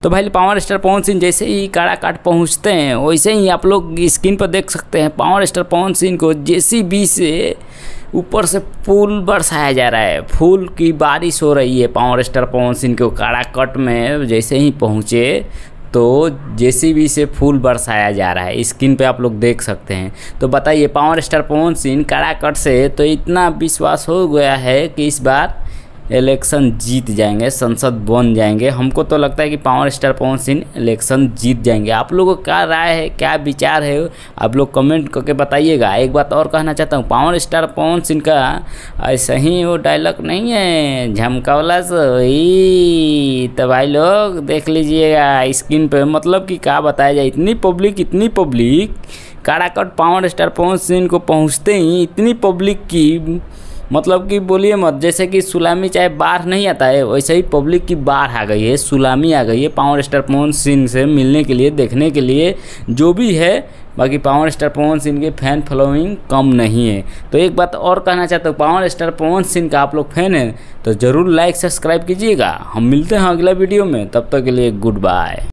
तो भाई power star Pawan Singh जैसे ही काराकाट पहुंचते हैं वैसे ही आप लोग स्क्रीन पर देख सकते हैं पावर स्टार पवन सिंह को जेसीबी से ऊपर से फूल बरसाया जा रहा है। फूल की बारिश हो रही है पावर स्टार पवन सिंह को काराकाट में जैसे ही पहुँचे तो जेसीबी से फूल बरसाया जा रहा है। स्क्रीन पे आप लोग देख सकते हैं। तो बताइए पावर स्टार पवन सिंह काराकाट से तो इतना विश्वास हो गया है कि इस बार इलेक्शन जीत जाएंगे, संसद बन जाएंगे। हमको तो लगता है कि power star Pawan Singh election जीत जाएंगे। आप लोगों को क्या राय है, क्या विचार है, आप लोग कमेंट करके बताइएगा। एक बात और कहना चाहता हूँ, पावर स्टार पवन सिंह का ऐसा ही वो डायलॉग नहीं है झमकावला से, तो भाई लोग देख लीजिएगा स्क्रीन पे। मतलब कि क्या बताया जाए, इतनी public Karakat power star Pawan Singh को पहुँचते ही इतनी पब्लिक की मतलब कि बोलिए मत, जैसे कि सुनामी चाहे बाढ़ नहीं आता है वैसे ही पब्लिक की बाढ़ आ गई है, सुनामी आ गई है पावर स्टार पवन सिंह से मिलने के लिए, देखने के लिए जो भी है। बाकी पावर स्टार पवन सिंह के फैन फॉलोइंग कम नहीं है। तो एक बात और कहना चाहता हूँ, पावर स्टार पवन सिंह का आप लोग फैन हैं तो ज़रूर लाइक सब्सक्राइब कीजिएगा। हम मिलते हैं अगला वीडियो में, तब तक के लिए गुड बाय।